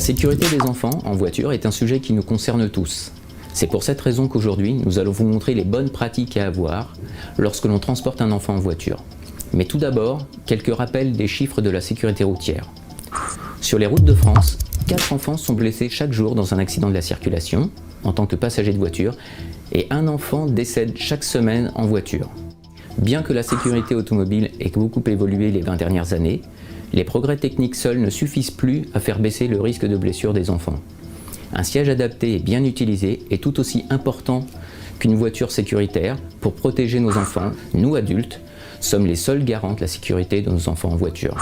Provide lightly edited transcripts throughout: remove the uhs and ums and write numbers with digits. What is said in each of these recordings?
La sécurité des enfants en voiture est un sujet qui nous concerne tous. C'est pour cette raison qu'aujourd'hui, nous allons vous montrer les bonnes pratiques à avoir lorsque l'on transporte un enfant en voiture. Mais tout d'abord, quelques rappels des chiffres de la sécurité routière. Sur les routes de France, 4 enfants sont blessés chaque jour dans un accident de la circulation, en tant que passagers de voiture, et un enfant décède chaque semaine en voiture. Bien que la sécurité automobile ait beaucoup évolué les 20 dernières années, les progrès techniques seuls ne suffisent plus à faire baisser le risque de blessure des enfants. Un siège adapté et bien utilisé est tout aussi important qu'une voiture sécuritaire pour protéger nos enfants. Nous, adultes, sommes les seuls garants de la sécurité de nos enfants en voiture.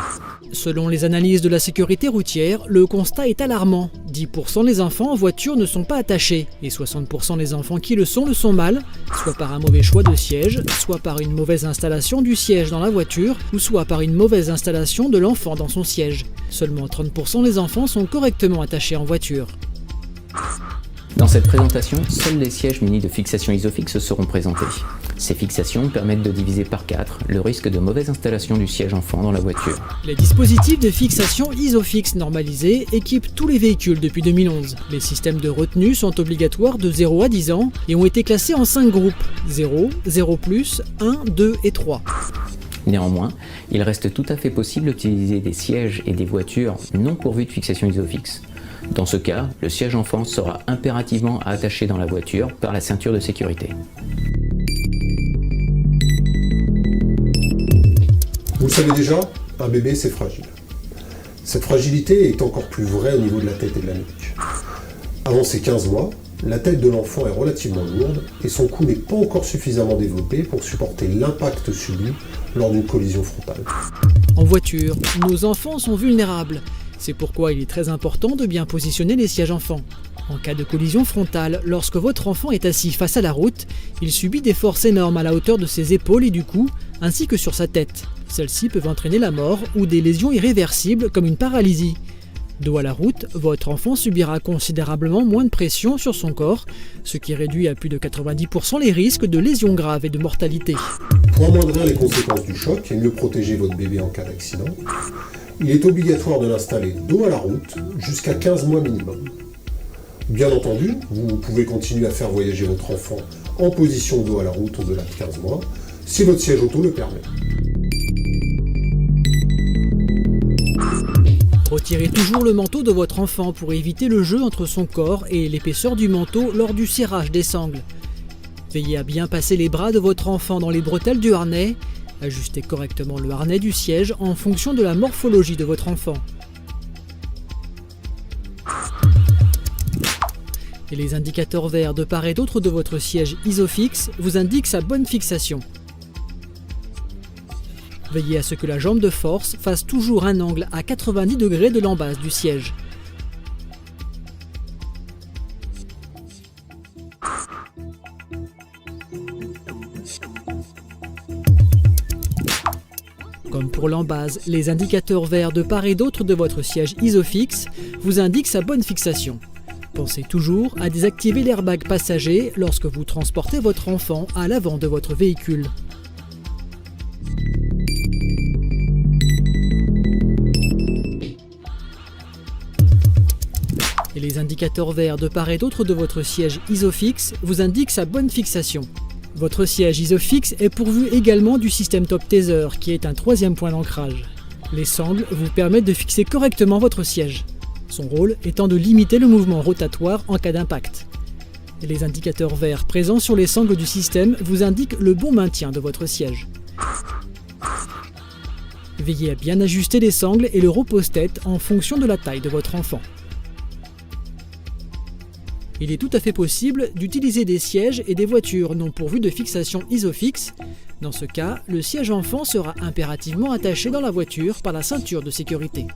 Selon les analyses de la sécurité routière, le constat est alarmant. 10% des enfants en voiture ne sont pas attachés et 60% des enfants qui le sont mal, soit par un mauvais choix de siège, soit par une mauvaise installation du siège dans la voiture ou soit par une mauvaise installation de l'enfant dans son siège. Seulement 30% des enfants sont correctement attachés en voiture. Dans cette présentation, seuls les sièges munis de fixation ISOFIX seront présentés. Ces fixations permettent de diviser par 4 le risque de mauvaise installation du siège enfant dans la voiture. Les dispositifs de fixation ISOFIX normalisés équipent tous les véhicules depuis 2011. Les systèmes de retenue sont obligatoires de 0 à 10 ans et ont été classés en 5 groupes, 0, 0+, 1, 2 et 3. Néanmoins, il reste tout à fait possible d'utiliser des sièges et des voitures non pourvus de fixation ISOFIX. Dans ce cas, le siège enfant sera impérativement attaché dans la voiture par la ceinture de sécurité. Vous le savez déjà, un bébé c'est fragile. Cette fragilité est encore plus vraie au niveau de la tête et de la nuque. Avant ses 15 mois, la tête de l'enfant est relativement lourde et son cou n'est pas encore suffisamment développé pour supporter l'impact subi lors d'une collision frontale. En voiture, nos enfants sont vulnérables. C'est pourquoi il est très important de bien positionner les sièges enfants. En cas de collision frontale, lorsque votre enfant est assis face à la route, il subit des forces énormes à la hauteur de ses épaules et du cou, ainsi que sur sa tête. Celles-ci peuvent entraîner la mort ou des lésions irréversibles comme une paralysie. Dos à la route, votre enfant subira considérablement moins de pression sur son corps, ce qui réduit à plus de 90% les risques de lésions graves et de mortalité. Pour amoindrir les conséquences du choc et mieux protéger votre bébé en cas d'accident, il est obligatoire de l'installer dos à la route jusqu'à 15 mois minimum. Bien entendu, vous pouvez continuer à faire voyager votre enfant en position dos à la route au-delà de 15 mois, si votre siège auto le permet. Retirez toujours le manteau de votre enfant pour éviter le jeu entre son corps et l'épaisseur du manteau lors du serrage des sangles. Veillez à bien passer les bras de votre enfant dans les bretelles du harnais. Ajustez correctement le harnais du siège en fonction de la morphologie de votre enfant. Et les indicateurs verts de part et d'autre de votre siège ISOFIX vous indiquent sa bonne fixation. Veillez à ce que la jambe de force fasse toujours un angle à 90 degrés de l'embase du siège. Comme pour l'embase, les indicateurs verts de part et d'autre de votre siège ISOFIX vous indiquent sa bonne fixation. Pensez toujours à désactiver l'airbag passager lorsque vous transportez votre enfant à l'avant de votre véhicule. Et les indicateurs verts de part et d'autre de votre siège ISOFIX vous indiquent sa bonne fixation. Votre siège ISOFIX est pourvu également du système Top Tether qui est un 3e point d'ancrage. Les sangles vous permettent de fixer correctement votre siège, son rôle étant de limiter le mouvement rotatoire en cas d'impact. Et les indicateurs verts présents sur les sangles du système vous indiquent le bon maintien de votre siège. Veillez à bien ajuster les sangles et le repose-tête en fonction de la taille de votre enfant. Il est tout à fait possible d'utiliser des sièges et des voitures non pourvues de fixation ISOFIX. Dans ce cas, le siège enfant sera impérativement attaché dans la voiture par la ceinture de sécurité.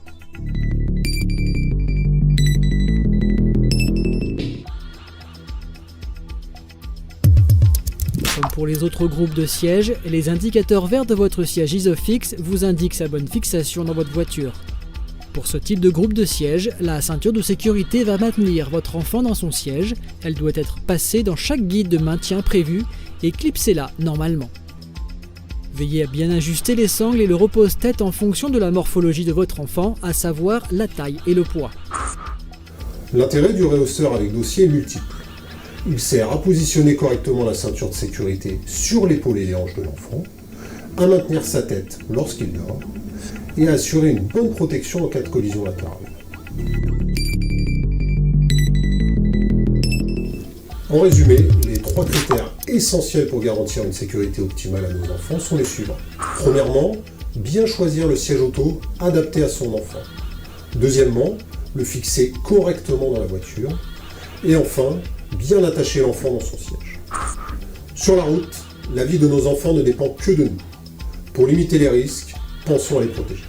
Comme pour les autres groupes de sièges, les indicateurs verts de votre siège ISOFIX vous indiquent sa bonne fixation dans votre voiture. Pour ce type de groupe de siège, la ceinture de sécurité va maintenir votre enfant dans son siège. Elle doit être passée dans chaque guide de maintien prévu et clipsez-la normalement. Veillez à bien ajuster les sangles et le repose-tête en fonction de la morphologie de votre enfant, à savoir la taille et le poids. L'intérêt du rehausseur avec dossier est multiple. Il sert à positionner correctement la ceinture de sécurité sur l'épaule et les hanches de l'enfant, à maintenir sa tête lorsqu'il dort, et à assurer une bonne protection en cas de collision latérale. En résumé, les 3 critères essentiels pour garantir une sécurité optimale à nos enfants sont les suivants. Premièrement, bien choisir le siège auto adapté à son enfant. Deuxièmement, le fixer correctement dans la voiture. Et enfin, bien attacher l'enfant dans son siège. Sur la route, la vie de nos enfants ne dépend que de nous. Pour limiter les risques, pensons à les protéger.